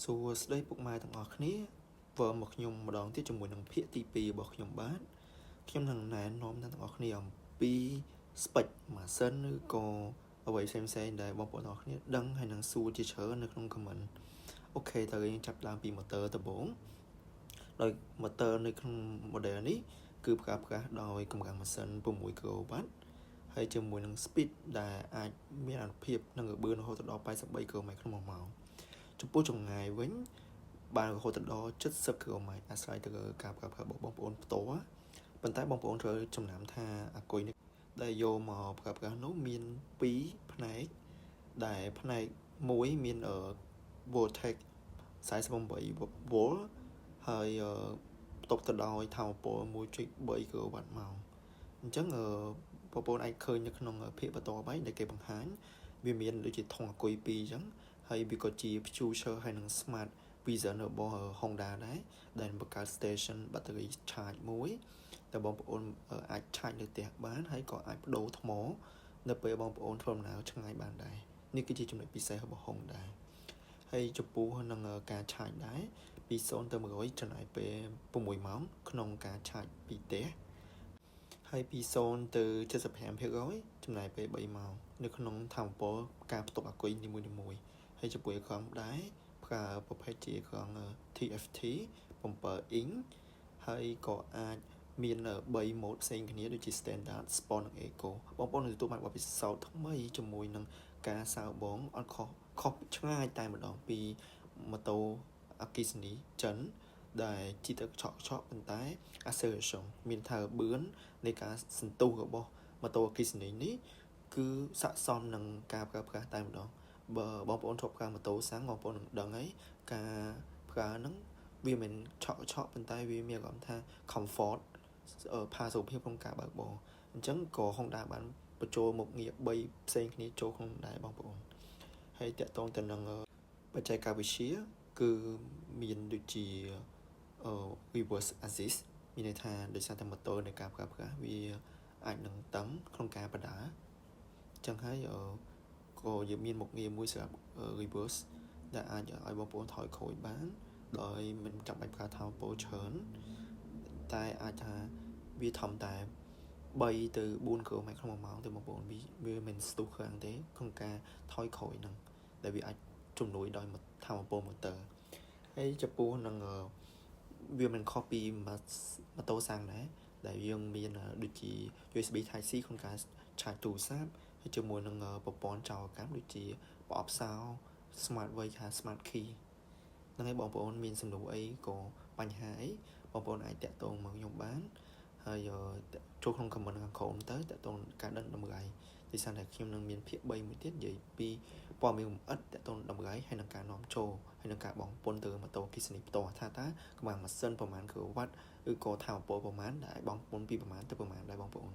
សួស្តីពុកម៉ែទាំងអស់គ្នាវើមកខ្ញុំម្ដងទៀតជាមួយនឹងភាគទី2របស់ខ្ញុំបាទខ្ញុំនឹងណែនាំដល់ទាំងអស់គ្នាអំពី spec ម៉ាស៊ីនឬក៏អ្វីផ្សេងៗដែលបងប្អូនទាំងអស់គ្នាដឹងហើយនឹងសួរជាច្រើននៅក្នុង comment អូខេតើយើងចាប់ឡើងពី motor ដំបូងដោយ motor នៅក្នុង model នេះគឺប្រើប្រាស់ដោយកម្លាំងម៉ាស៊ីន6 kW ហើយជាមួយនឹង speed ដែលអាចមានអានុភាពនឹងរបឿនរហូតដល់83 km/h ចំពោះចម្ងាយវិញបានរហូតដល់70 km អាស្រ័យទៅលើការប្រើប្រាស់របស់បងប្អូនផ្ទាល់ប៉ុន្តែបងប្អូនត្រូវចំណាំថាអាគុយនេះដែលយកមកប្រើប្រាស់នោះមាន2ផ្នែកដែលផ្នែកមួយមានvoltage 48 V ហើយតបទៅដោយថាមពល 1.3 kW មកអញ្ចឹងបងប្អូនអាចឃើញនៅក្នុងភាពបន្តបែបដែលគេបង្ហាញវាមានដូចជាធុងអាគុយ2អញ្ចឹងហើយវាក៏ជា future ហើយនឹង smart vision របស់ Honda ដែរដែលបង្កើត station battery charge មួយតែបងប្អូនអាច charge នៅផ្ទះបានហើយក៏អាចបដូរថ្មនៅពេលបងប្អូនធ្វើដំណើរឆ្ងាយបានដែរនេះគឺជាចំណុចពិសេសរបស់ Honda ហើយចំពោះនឹងការ charge ដែរពី0ទៅ100ចំណាយពេល6ម៉ោងក្នុងការ charge ពីផ្ទះហើយពី0ទៅ75%ចំណាយពេល3ម៉ោងនៅក្នុងថាមពលការផ្ទុកអាគុយនីមួយៗហើយចំពោះអេក្រង់ដែរប្រើប្រភេទជាអេក្រង់ TFT 7 inch ហើយក៏អាចមាន3 mode ផ្សេងគ្នាដូចជា standard sport និង eco បងប្អូននឹងទទួលបានបទពិសោធន៍ថ្មីជាមួយនឹងការសាកបងអត់ខុសឆ្ងាយតែម្ដងពីម៉ូតូអគ្គិសនីចិនដែលជីទៅឆក់ប៉ុន្តែ acceleration មានថាបឿននៃការសន្ទុះរបស់ម៉ូតូអគ្គិសនីនេះគឺស័ក្តិសមនឹងការប្រើប្រាស់តែម្ដងបើបងប្អូនធ្លាប់ប្រើម៉ូតូសាំងបងប្អូននឹងដឹងហើយការប្រើហ្នឹងវាមិនឆក់ប៉ុន្តែវាមានអារម្មណ៍ថា comfort ផាសុកភាពក្នុងការបើកបរអញ្ចឹងក៏ Honda បានបញ្ចូលមុខងារ3ផ្សេងគ្នាចូលក្នុងដែរបងប្អូនហើយតកតងទៅនឹងបច្ចេកវិទ្យាគឺមានដូចជាreverse assist មានន័យថាដោយសារតែម៉ូតូនៃការប្រើប្រាស់វាអាចនឹងតឹងក្នុងការបដាអញ្ចឹងហើយក៏យើងមានមុខងារមួយសម្រាប់ reverse ដែលអាចឲ្យបងប្អូនថយក្រូចបានដោយមិនចាំបាច់ប្រើថាមពលច្រើនតែអាចថាវាធំតែ3ទៅ4 km/h ទៅបងប្អូនវាមិនស្ទុះខ្លាំងទេក្នុងការថយក្រូចហ្នឹងដែលវាអាចជំនួយដោយថាមពល motor ហើយចំពោះនឹងវាមិនខុសពីម៉ូតូសាំងដែរដែលយើងមានដូចជា USB Type C ក្នុងការ charge ទូរស័ព្ទហើយជាមួយនឹងប្រព័ន្ធចោលកម្មដូចជាប្រអប់សោ smart way ថា smart key ហ្នឹងហើយបងប្អូនមានសំណួរអីក៏បញ្ហាអីបងប្អូនអាចតាក់ទងមកខ្ញុំបានហើយចូលក្នុង comment ខាងក្រោមទៅតាក់ទងការដឹងតម្លៃដោយសារតែខ្ញុំនឹងមានភាគ3មួយទៀតនិយាយពីព័ត៌មានលម្អិតតាក់ទងតម្លៃហើយនឹងការនាំចូលហើយនឹងការបង់ពន្ធទៅម៉ូតូអគ្គិសនីផ្ទាល់ថាតើកម្លាំងម៉ាស៊ីនប្រមាណ kW ឬក៏ថាមពលប្រមាណដែលបង់ពន្ធពីប្រមាណទៅប្រមាណដែរបងប្អូន